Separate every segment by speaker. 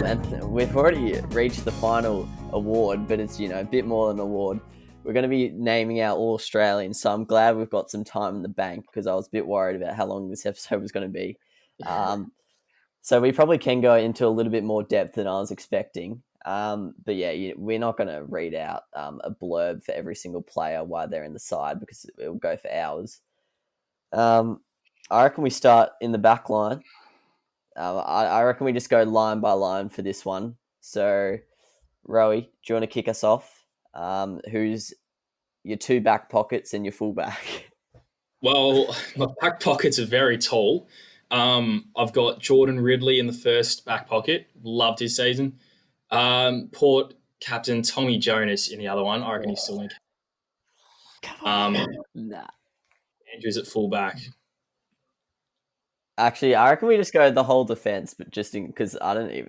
Speaker 1: And we've already reached the final award, but it's, a bit more than an award. We're going to be naming our All-Australians, so I'm glad we've got some time in the bank because I was a bit worried about how long this episode was going to be. So we probably can go into a little bit more depth than I was expecting. But yeah, we're not going to read out a blurb for every single player while they're in the side because it will go for hours. I reckon we start in the back line. I reckon we just go line by line for this one. So, Rowie, do you want to kick us off? Who's your two back pockets and your fullback?
Speaker 2: Well, my back pockets are very tall. I've got Jordan Ridley in the first back pocket. Loved his season. Port captain Tommy Jonas in the other one. I reckon he's still in.
Speaker 1: Nah.
Speaker 2: Andrews at fullback.
Speaker 1: Actually, I reckon we just go the whole defense, but just because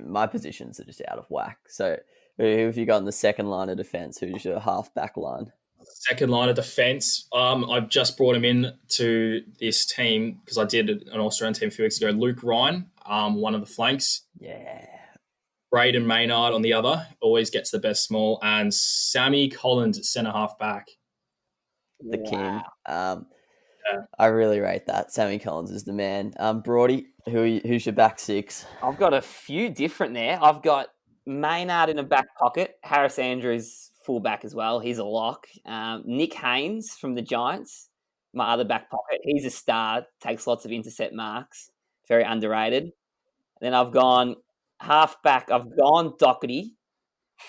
Speaker 1: my positions are just out of whack. So, who have you got in the second line of defense? Who's your half back line?
Speaker 2: Second line of defense. I've just brought him in to this team because I did an Australian team a few weeks ago. Luke Ryan, one of the flanks.
Speaker 1: Yeah.
Speaker 2: Braden Maynard on the other, always gets the best small, and Sammy Collins at centre half back.
Speaker 1: The king. I really rate that. Sammy Collins is the man. Brody, who's your back six?
Speaker 3: I've got a few different there. I've got Maynard in a back pocket. Harris Andrews fullback as well. He's a lock. Nick Haynes from the Giants, my other back pocket. He's a star. Takes lots of intercept marks. Very underrated. Then I've gone half back. I've gone Doherty,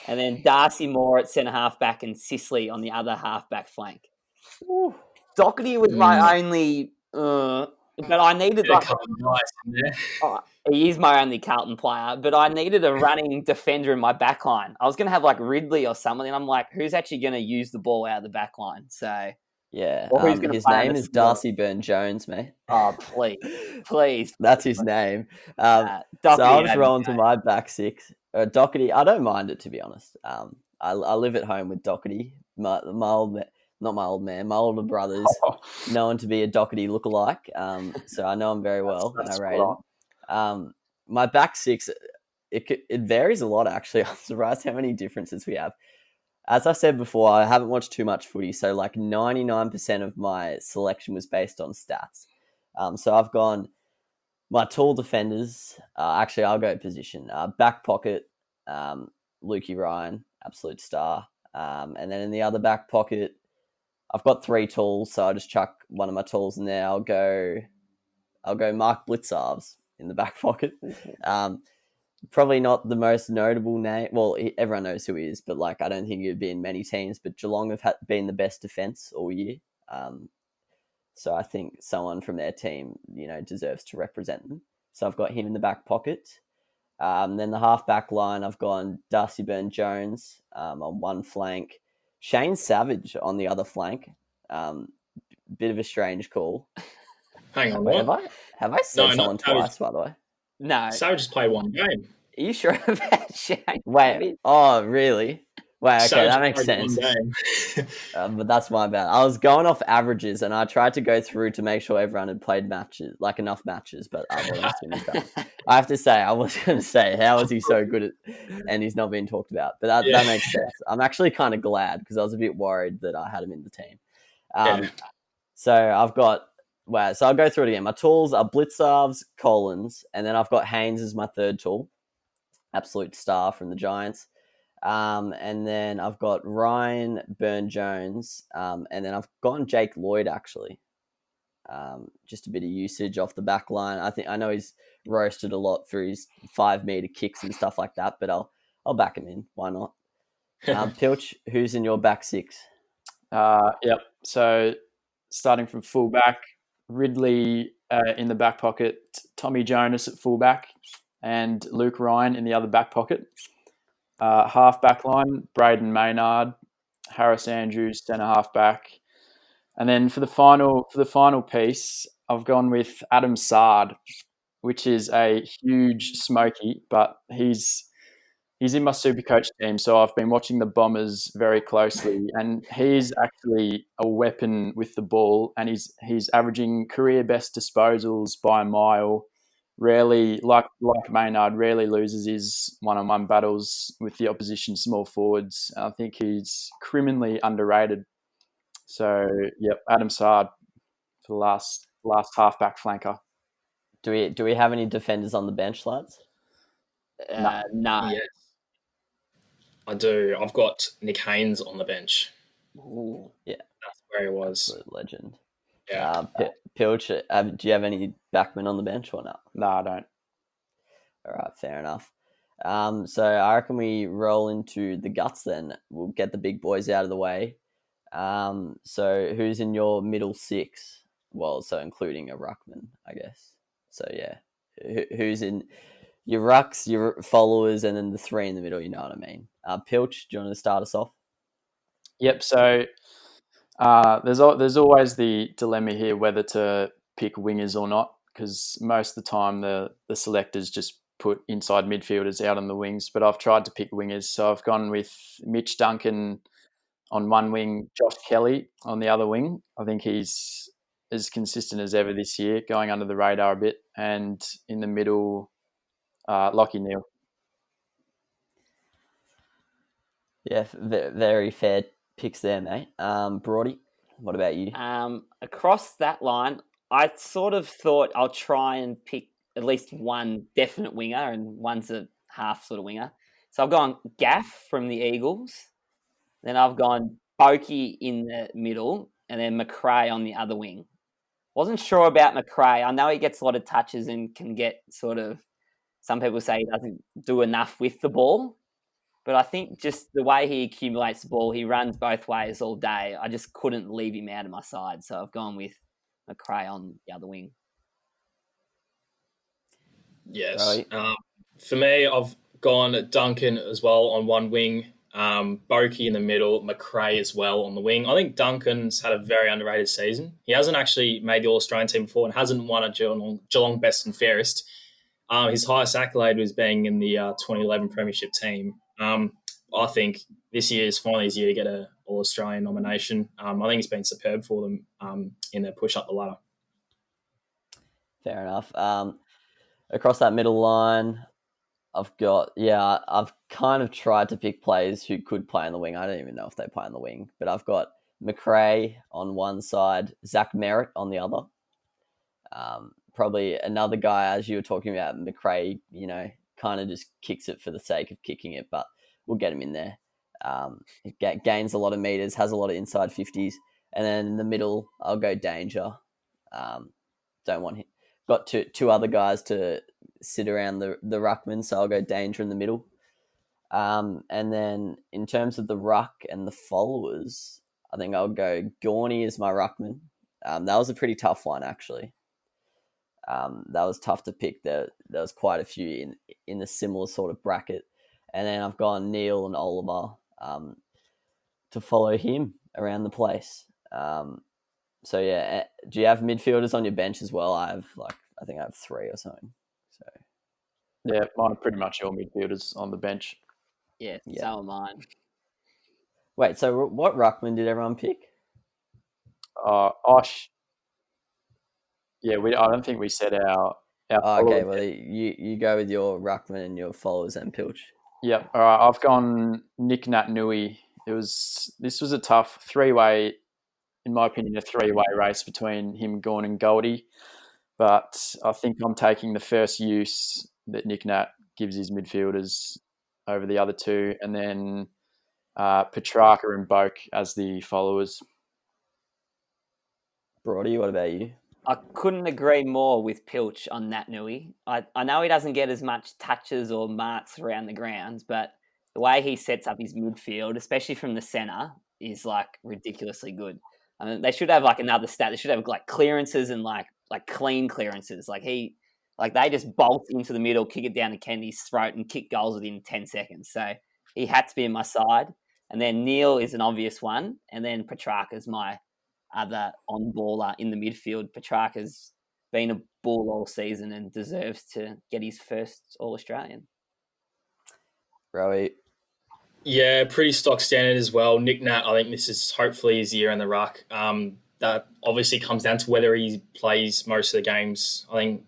Speaker 3: and then Darcy Moore at centre half back and Sicily on the other half back flank. Ooh. Doherty was my only, but I needed he is my only Carlton player, but I needed a running defender in my back line. I was going to have like Ridley or something, and I'm like, who's actually going to use the ball out of the back line? So
Speaker 1: yeah, his name is Darcy Byrne-Jones, mate.
Speaker 3: Oh, please.
Speaker 1: That's his name. So I'll just roll into my back six. Doherty, I don't mind it, to be honest. I live at home with Doherty, my older brothers, known to be a Doherty lookalike. So I know him very well, and I rate him. My back six, it varies a lot, actually. I'm surprised how many differences we have. As I said before, I haven't watched too much footy, so like 99% of my selection was based on stats. So I've gone my tall defenders. Actually, I'll go position. Back pocket, Lukey Ryan, absolute star. And then in the other back pocket, I've got three tools, so I'll just chuck one of my tools in there. I'll go Mark Blitzarves in the back pocket. Probably not the most notable name. Well, everyone knows who he is, but like I don't think he'd be in many teams. But Geelong have been the best defense all year, so I think someone from their team, deserves to represent them. So I've got him in the back pocket. Then the half back line, I've gone Darcy Byrne-Jones on one flank, Shane Savage on the other flank. Bit of a strange call.
Speaker 2: Hang on,
Speaker 1: have I said someone twice, by the way?
Speaker 3: No.
Speaker 2: Savage just played one game.
Speaker 3: Are you sure about Shane?
Speaker 1: Wait. Oh, really? Wait, okay,
Speaker 2: Savage
Speaker 1: that makes sense. But that's my bad. I was going off averages, and I tried to go through to make sure everyone had played matches, like enough matches, but I have to say, I was going to say, how is he so good at, and he's not being talked about? But that makes sense. I'm actually kind of glad because I was a bit worried that I had him in the team. So I've got, so I'll go through it again. My tools are Blitzarves, Collins, and then I've got Haynes as my third tool. Absolute star from the Giants. And then I've got Ryan Byrne-Jones, and then I've gone Jake Lloyd, actually. Just a bit of usage off the back line. I know he's roasted a lot for his 5-meter kicks and stuff like that, but I'll back him in. Why not? Pilch, who's in your back six?
Speaker 4: Yep. So starting from fullback, Ridley in the back pocket, Tommy Jonas at fullback, and Luke Ryan in the other back pocket. Half back line, Braden Maynard, Harris Andrews, centre half back. And then for the final piece, I've gone with Adam Sard, which is a huge smoky, but he's in my Supercoach team, so I've been watching the Bombers very closely, and he's actually a weapon with the ball, and he's averaging career best disposals by a mile. rarely, like Maynard, rarely loses his one-on-one battles with the opposition small forwards. I think he's criminally underrated. So, yep, Adam Sard for the last halfback flanker.
Speaker 1: Do we have any defenders on the bench, lads?
Speaker 3: No.
Speaker 2: Yes, I do. I've got Nick Haynes on the bench.
Speaker 3: Ooh.
Speaker 1: Yeah,
Speaker 2: that's where he was.
Speaker 1: Absolute legend.
Speaker 2: Yeah.
Speaker 1: Pilch, do you have any backmen on the bench or not?
Speaker 4: No, I don't.
Speaker 1: All right, fair enough. So I reckon we roll into the guts then. We'll get the big boys out of the way. So who's in your middle six? Well, so including a ruckman, I guess. So yeah, who's in your rucks, your followers, and then the three in the middle? You know what I mean. Pilch, do you want to start us off?
Speaker 4: Yep. So there's always the dilemma here whether to pick wingers or not, because most of the time the selectors just put inside midfielders out on the wings. But I've tried to pick wingers, so I've gone with Mitch Duncan on one wing, Josh Kelly on the other wing. I think he's as consistent as ever this year, going under the radar a bit. And in the middle, Lachie Neale.
Speaker 1: Yeah, very fair picks there, mate. Brody, what about you?
Speaker 3: Across that line, I sort of thought I'll try and pick at least one definite winger, and one's a half sort of winger. So I've gone Gaff from the Eagles. Then I've gone Boakey in the middle, and then McRae on the other wing. Wasn't sure about McRae. I know he gets a lot of touches and can get sort of, some people say he doesn't do enough with the ball. But I think just the way he accumulates the ball, he runs both ways all day. I just couldn't leave him out of my side. So I've gone with McRae on the other wing.
Speaker 2: Yes.
Speaker 1: Right.
Speaker 2: For me, I've gone Duncan as well on one wing, Boakey in the middle, McRae as well on the wing. I think Duncan's had a very underrated season. He hasn't actually made the All-Australian team before and hasn't won a Geelong Best and Fairest. His highest accolade was being in the 2011 Premiership team. I think this year is finally his year to get an All-Australian nomination. I think he's been superb for them in their push up the ladder.
Speaker 1: Fair enough. Across that middle line, I've kind of tried to pick players who could play on the wing. I don't even know if they play on the wing, but I've got McRae on one side, Zach Merritt on the other. Probably another guy, as you were talking about, McRae, kind of just kicks it for the sake of kicking it, but we'll get him in there. He gains a lot of meters, has a lot of inside 50s. And then in the middle, I'll go Danger. Don't want him. Got two other guys to sit around the ruckman, so I'll go Danger in the middle. And then in terms of the ruck and the followers, I think I'll go Gorney as my ruckman. That was a pretty tough one, actually. That was tough to pick. There was quite a few in a similar sort of bracket. And then I've gone Neil and Oliver to follow him around the place. So yeah, do you have midfielders on your bench as well? I think I have 3 or something. So
Speaker 4: yeah, mine are pretty much all midfielders on the bench.
Speaker 3: Yeah, so are mine.
Speaker 1: Wait, so what ruckman did everyone pick?
Speaker 4: Osh. Yeah, I don't think we said our
Speaker 1: okay, well you go with your ruckman and your followers and Pilch.
Speaker 4: Yep. All right, I've gone Nick Nat Nui. This was a tough 3-way, in my opinion, a 3-way race between him, Gawn, and Goldie. But I think I'm taking the first use that Nick Nat gives his midfielders over the other two, and then Petrarca and Boak as the followers.
Speaker 1: Brody, what about you?
Speaker 3: I couldn't agree more with Pilch on Nat Nui. I know he doesn't get as much touches or marks around the grounds, but the way he sets up his midfield, especially from the centre, is like ridiculously good. I mean, they should have like another stat. They should have like clearances and like clean clearances. Like they just bolt into the middle, kick it down to Kennedy's throat, and kick goals within 10 seconds. So he had to be in my side. And then Neil is an obvious one, and then Petrarca's my other on-baller in the midfield. Petrarca's been a bull all season and deserves to get his first All-Australian.
Speaker 1: Rowie.
Speaker 2: Yeah, pretty stock standard as well. Nick Nat, I think this is hopefully his year in the ruck. That obviously comes down to whether he plays most of the games. I think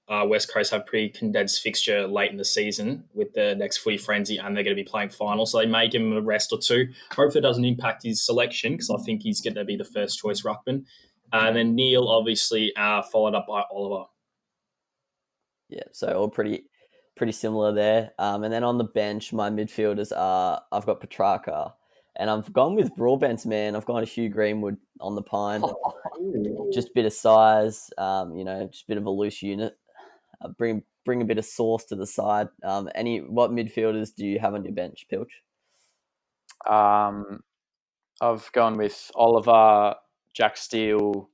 Speaker 2: West Coast have pretty condensed fixture late in the season with the next footy frenzy, and they're going to be playing final, so they may give him a rest or two. Hope that doesn't impact his selection because I think he's going to be the first choice ruckman. And then Neil, obviously, followed up by Oliver.
Speaker 1: Yeah, so all pretty similar there. And then on the bench, my midfielders are I've got Petrarca, and I've gone with Broadbent's man. I've gone to Hugh Greenwood on the pine. Just a bit of size, just a bit of a loose unit. Bring a bit of sauce to the side. What midfielders do you have on your bench, Pilch?
Speaker 4: I've gone with Oliver, Jack Steele.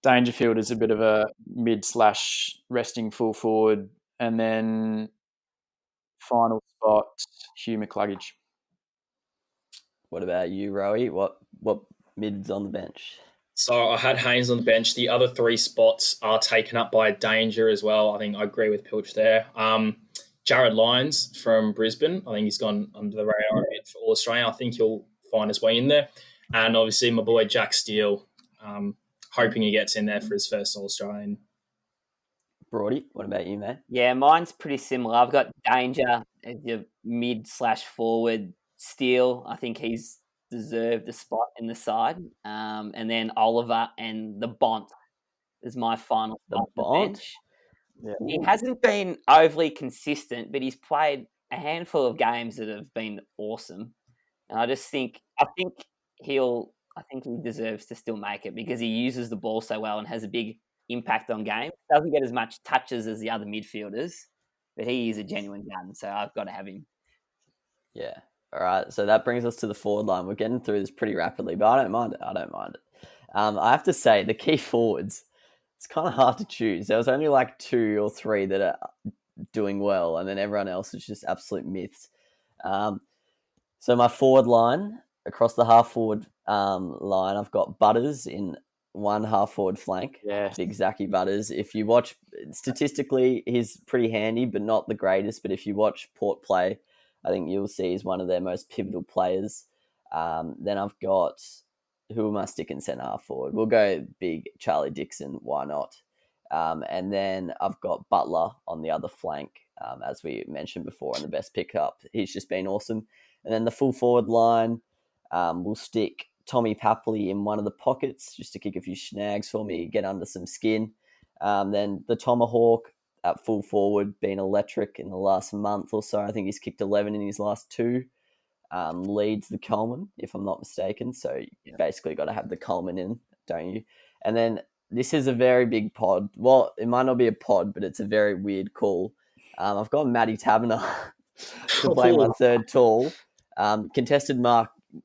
Speaker 4: Dangerfield is a bit of a mid/resting full forward, and then final spot, Hugh McCluggage.
Speaker 1: What about you, Rowie? What mids on the bench?
Speaker 2: So I had Haynes on the bench. The other three spots are taken up by Danger as well. I think I agree with Pilch there. Jared Lyons from Brisbane. I think he's gone under the radar a bit for All Australian. I think he'll find his way in there. And obviously my boy Jack Steele, hoping he gets in there for his first All Australian.
Speaker 1: Brody, what about you, mate?
Speaker 3: Yeah, mine's pretty similar. I've got Danger as your mid/forward. Steele, I think he's deserved a spot in the side. And then Oliver and the Bont is my final spot on the bench. Yeah. He hasn't been overly consistent, but he's played a handful of games that have been awesome. And I think he deserves to still make it because he uses the ball so well and has a big impact on game. Doesn't get as much touches as the other midfielders, but he is a genuine gun, so I've got to have him.
Speaker 1: Yeah. All right. So that brings us to the forward line. We're getting through this pretty rapidly, but I don't mind it. I have to say, the key forwards, it's kind of hard to choose. There was only like 2 or 3 that are doing well, and then everyone else is just absolute myths. So my forward line, across the half-forward line, I've got Butters in one half-forward flank.
Speaker 4: Yeah.
Speaker 1: Big Zachy Butters. If you watch, statistically, he's pretty handy, but not the greatest. But if you watch Port play, I think you'll see he's one of their most pivotal players. Then I've got, who am I sticking centre half forward? We'll go big Charlie Dixon. Why not? And then I've got Butler on the other flank, as we mentioned before, and the best pickup. He's just been awesome. And then the full forward line, we'll stick Tommy Papley in one of the pockets just to kick a few snags for me, get under some skin. Then the Tomahawk at full forward, been electric in the last month or so. I think he's kicked 11 in his last 2. Leads the Coleman, if I'm not mistaken. So you basically got to have the Coleman in, don't you? And then this is a very big pod. Well, it might not be a pod, but it's a very weird call. I've got Matty Taberner to play my third tall. Contested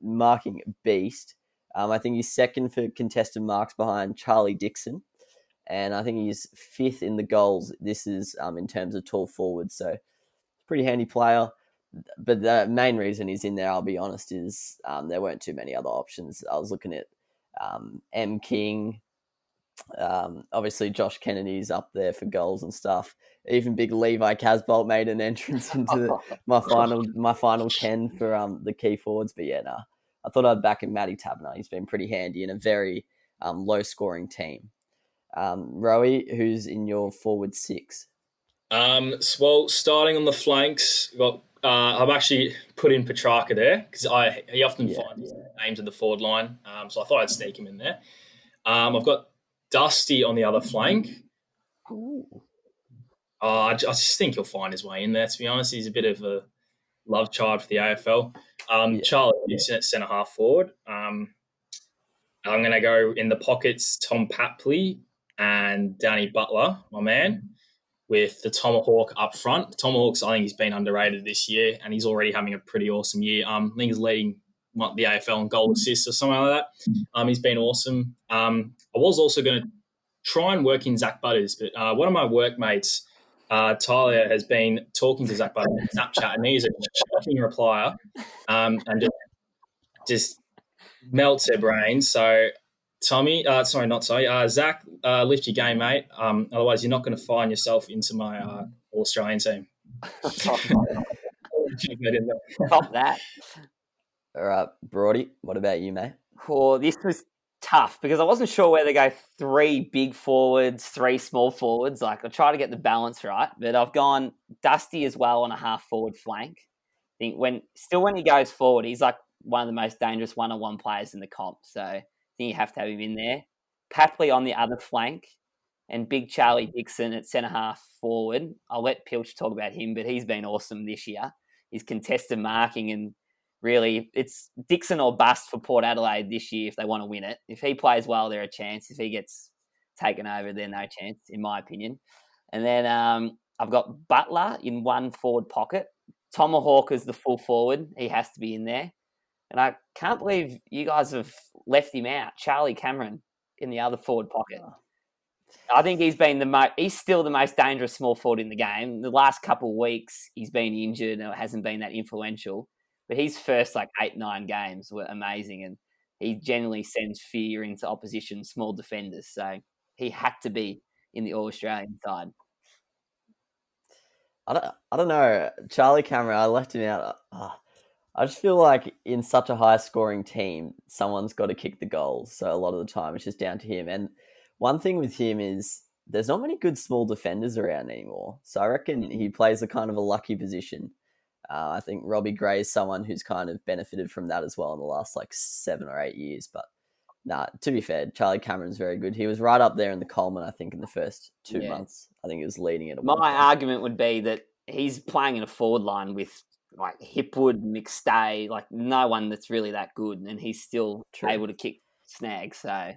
Speaker 1: marking beast. I think he's second for contested marks behind Charlie Dixon. And I think he's 5th in the goals. This is in terms of tall forwards. So pretty handy player. But the main reason he's in there, I'll be honest, is there weren't too many other options. I was looking at M. King. Obviously, Josh Kennedy's up there for goals and stuff. Even big Levi Casbolt made an entrance into my final 10 for the key forwards. But yeah, I thought I'd back in Matty Taberner. He's been pretty handy in a very low-scoring team. Rowie, who's in your forward 6?
Speaker 2: Well, starting on the flanks, I've actually put in Petrarca there because he often finds names in the forward line. So I thought I'd sneak him in there. I've got Dusty on the other flank. I just think he'll find his way in there, to be honest. He's a bit of a love child for the AFL. Charlie, centre half forward. I'm going to go in the pockets, Tom Papley and Danny Butler, my man, with the Tomahawk up front. Tomahawks, I think he's been underrated this year, and he's already having a pretty awesome year. I think he's leading the AFL in goal assists or something like that. He's been awesome. I was also going to try and work in Zach Butters, but one of my workmates, Tyler, has been talking to Zach Butters on Snapchat, and he's a shocking replier and just melts their brains. So Tommy, Zach, lift your game, mate. Otherwise, you're not going to find yourself into my All Australian team.
Speaker 3: Top that.
Speaker 1: All right, Brody, what about you, mate?
Speaker 3: Cool. This was tough because I wasn't sure whether to go 3 big forwards, 3 small forwards. Like I try to get the balance right, but I've gone Dusty as well on a half forward flank. I think when he goes forward, he's like one of the most dangerous one-on-one players in the comp. So I think you have to have him in there. Papley on the other flank, and Big Charlie Dixon at centre half forward. I'll let Pilch talk about him, but he's been awesome this year. He's contested marking, and really it's Dixon or bust for Port Adelaide this year if they want to win it. If he plays well, they're a chance. If he gets taken over, they're no chance, in my opinion. And then I've got Butler in one forward pocket. Tomahawk is the full forward. He has to be in there. And I can't believe you guys have left him out. Charlie Cameron in the other forward pocket. I think he's been he's still the most dangerous small forward in the game. The last couple of weeks, he's been injured and it hasn't been that influential. But his first 8-9 games were amazing, and he generally sends fear into opposition small defenders. So he had to be in the All-Australian side.
Speaker 1: I don't know. Charlie Cameron, I left him out. I just feel like in such a high-scoring team, someone's got to kick the goals. So a lot of the time, it's just down to him. And one thing with him is there's not many good small defenders around anymore. So I reckon he plays a kind of a lucky position. I think Robbie Gray is someone who's kind of benefited from that as well in the last 7 or 8 years. But to be fair, Charlie Cameron's very good. He was right up there in the Coleman, I think, in the first 2 months. I think he was leading it.
Speaker 3: My argument would be that he's playing in a forward line with Hipwood, McStay, no one that's really that good, and he's still able to kick snags. So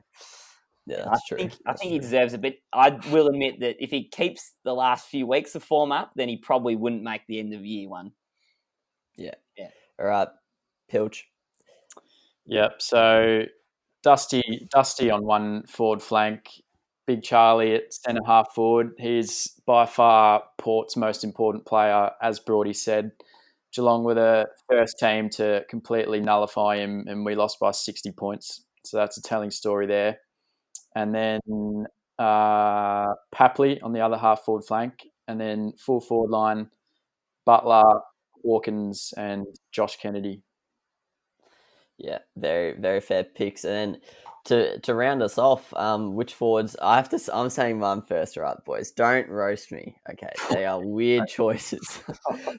Speaker 1: yeah, that's true.
Speaker 3: I think he deserves a bit. I will admit that if he keeps the last few weeks of form up, then he probably wouldn't make the end of year one.
Speaker 1: Yeah. All right, Pilch.
Speaker 4: Yep. So Dusty on one forward flank, Big Charlie at centre half forward. He's by far Port's most important player, as Broady said. Geelong were the first team to completely nullify him, and we lost by 60 points. So that's a telling story there. And then Papley on the other half forward flank, and then full forward line, Butler, Hawkins, and Josh Kennedy.
Speaker 1: Yeah, very, very fair picks. And then to round us off, which forwards? I'm saying mine first, right, boys? Don't roast me. Okay, they are weird choices.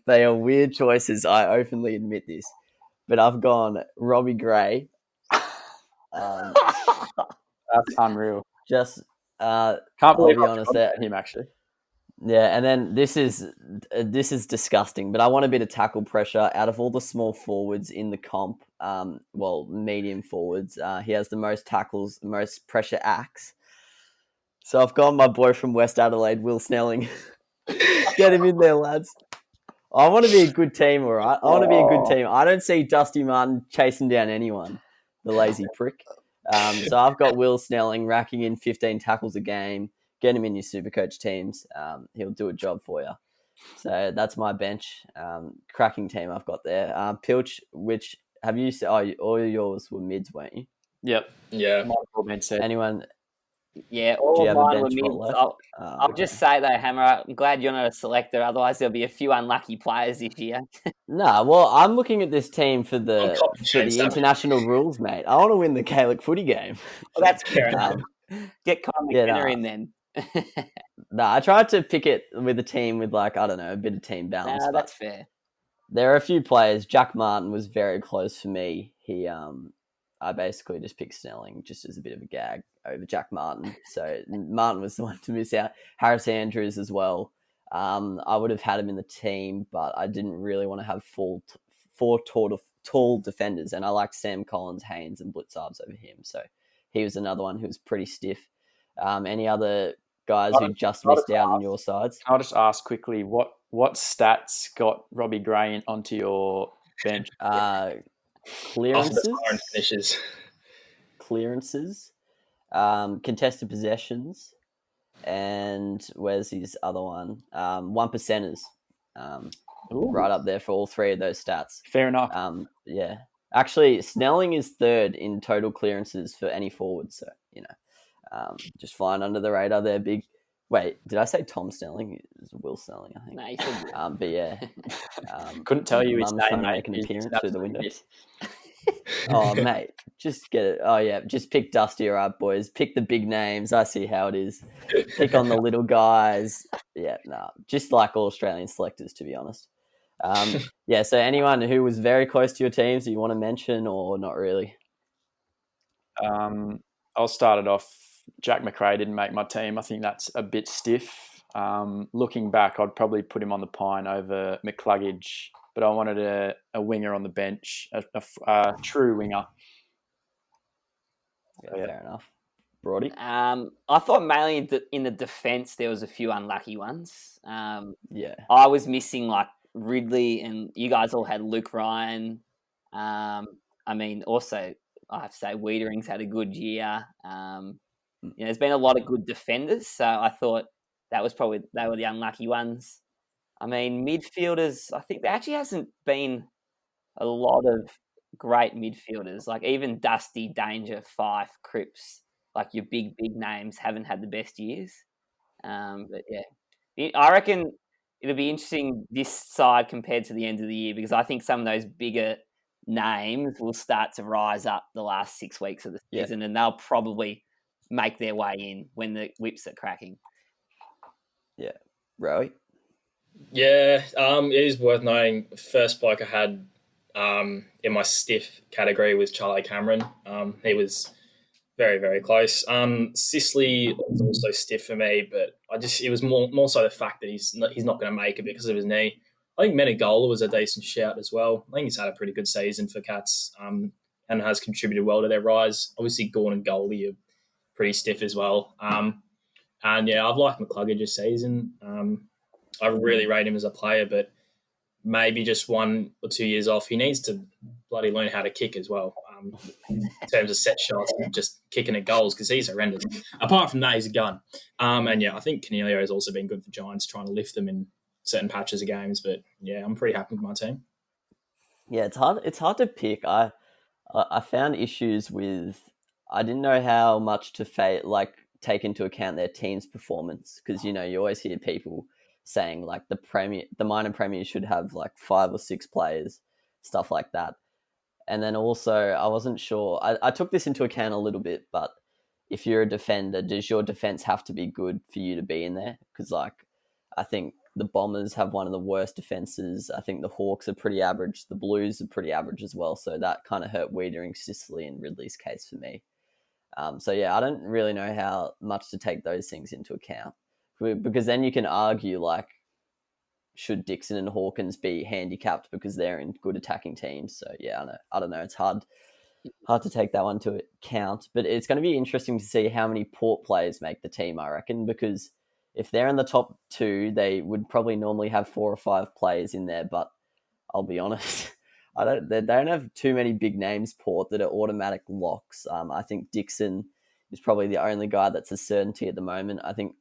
Speaker 1: They are weird choices. I openly admit this, but I've gone Robbie Gray.
Speaker 4: That's unreal.
Speaker 1: Just
Speaker 4: can't believe
Speaker 1: I'll be honest that
Speaker 4: him actually.
Speaker 1: Yeah, and then this is disgusting, but I want a bit of tackle pressure out of all the small forwards in the comp. Medium forwards. He has the most tackles, the most pressure acts. So I've got my boy from West Adelaide, Will Snelling. Get him in there, lads. I want to be a good team, all right? I want to be a good team. I don't see Dusty Martin chasing down anyone, the lazy prick. So I've got Will Snelling racking in 15 tackles a game. Get him in your Supercoach teams. He'll do a job for you. So that's my bench. Cracking team I've got there. Pilch, which have you said? All yours were mids, weren't you?
Speaker 4: Yep.
Speaker 2: Yeah.
Speaker 1: Anyone?
Speaker 3: Yeah, all of mine were mids. I'll just say though, Hammer, I'm glad you're not a selector. Otherwise, there'll be a few unlucky players this year.
Speaker 1: Well, I'm looking at this team for the international rules, mate. I want to win the Gaelic footy game.
Speaker 3: Well, that's fair enough. Get Kyle McKenna in then.
Speaker 1: I tried to pick it with a team with a bit of team balance.
Speaker 3: That's fair.
Speaker 1: There are a few players. Jack Martin was very close for me. I basically just picked Snelling just as a bit of a gag over Jack Martin. So Martin was the one to miss out. Harris Andrews as well. I would have had him in the team, but I didn't really want to have four tall defenders, and I liked Sam Collins, Haynes, and Blitzarves over him. So he was another one who was pretty stiff. Any other guys who just missed out on your sides?
Speaker 4: I'll just ask quickly, what stats got Robbie Gray onto your bench?
Speaker 1: Clearances, contested possessions, and where's his other one? 1%ers. Right up there for all three of those stats.
Speaker 4: Fair enough.
Speaker 1: Yeah. Actually, Snelling is third in total clearances for any forward, so just flying under the radar there. Big. Wait, did I say Tom Snelling? It was Will Snelling, I think.
Speaker 3: No, you said
Speaker 1: but yeah,
Speaker 4: couldn't tell you his name.
Speaker 1: Make an appearance through the window. Oh, mate, just get it. Oh, yeah, just pick Dustier up, boys. Pick the big names. I see how it is. Pick on the little guys. Yeah, no, just like all Australian selectors, to be honest. Yeah, so anyone who was very close to your teams that you want to mention or not really?
Speaker 4: I'll start it off. Jack McRae didn't make my team. I think that's a bit stiff. Looking back, I'd probably put him on the pine over McCluggage, but I wanted a winger on the bench, a true winger.
Speaker 1: Yeah, fair enough. Brody?
Speaker 3: I thought mainly in the defence there was a few unlucky ones.
Speaker 1: Yeah.
Speaker 3: I was missing like Ridley, and you guys all had Luke Ryan. I mean, also I have to say Wiedering's had a good year. There's been a lot of good defenders, so I thought they were the unlucky ones. I mean, midfielders, I think there actually hasn't been a lot of great midfielders. Like even Dusty, Danger, Fife, Cripps, like your big names haven't had the best years. But yeah, I reckon it'll be interesting this side compared to the end of the year, because I think some of those bigger names will start to rise up the last 6 weeks of the season, and they'll probably make their way in when the whips are cracking.
Speaker 1: Yeah. Rowie?
Speaker 2: Yeah, it is worth noting. First bloke I had in my stiff category was Charlie Cameron. He was very, very close. Sisley was also stiff for me, but it was more so the fact that he's not going to make it because of his knee. I think Menegola was a decent shout as well. I think he's had a pretty good season for Cats and has contributed well to their rise. Obviously, Gawn and Goldie are pretty stiff as well. And yeah, I've liked McCluggage this season. I really rate him as a player, but maybe just 1 or 2 years off. He needs to bloody learn how to kick as well, in terms of set shots and just kicking at goals, because he's horrendous. Apart from that, he's a gun. And yeah, I think Cornelio has also been good for Giants, trying to lift them in certain patches of games. But yeah, I'm pretty happy with my team.
Speaker 1: Yeah, it's hard to pick. I found issues with. I didn't know how much to take into account their team's performance, because you always hear people saying like the minor premier should have like 5 or 6 players, stuff like that. And then also I wasn't sure. I took this into account a little bit, but if you're a defender, does your defense have to be good for you to be in there? Because like I think the Bombers have one of the worst defenses. I think the Hawks are pretty average. The Blues are pretty average as well. So that kind of hurt Wiedering, Sicily, and Ridley's case for me. So yeah, I don't really know how much to take those things into account, because then you can argue like, should Dixon and Hawkins be handicapped because they're in good attacking teams? So yeah, I don't know. It's hard to take that one to account, but it's going to be interesting to see how many Port players make the team, I reckon, because if they're in the top 2, they would probably normally have 4 or 5 players in there. But I'll be honest, they don't have too many big names, Port, that are automatic locks. I think Dixon is probably the only guy that's a certainty at the moment. I think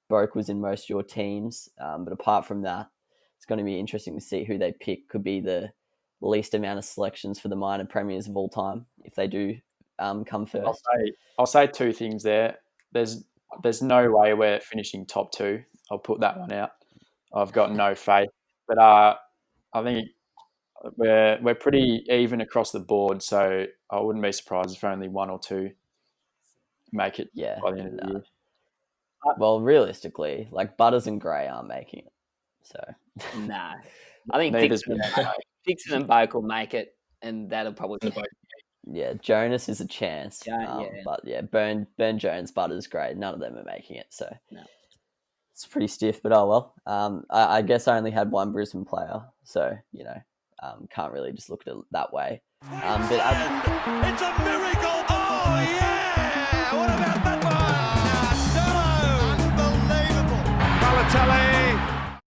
Speaker 1: Broke was in most of your teams, but apart from that, it's going to be interesting to see who they pick. Could be the least amount of selections for the minor premiers of all time if they do come first.
Speaker 4: I'll say 2 things there. There's no way we're finishing top 2. I'll put that one out. I've got no faith, but I think we're pretty even across the board. So I wouldn't be surprised if only 1 or 2 make it by the end of the year.
Speaker 1: Well, realistically, like Butters and Gray aren't making it. So
Speaker 3: nah, I think Dixon and Boak will make it, and that'll probably.
Speaker 1: Yeah, Jonas is a chance. But yeah, Burn Jones, Butters, Gray, none of them are making it. So
Speaker 3: no.
Speaker 1: It's pretty stiff, but oh well. I guess I only had 1 Brisbane player, so can't really just look at it that way. But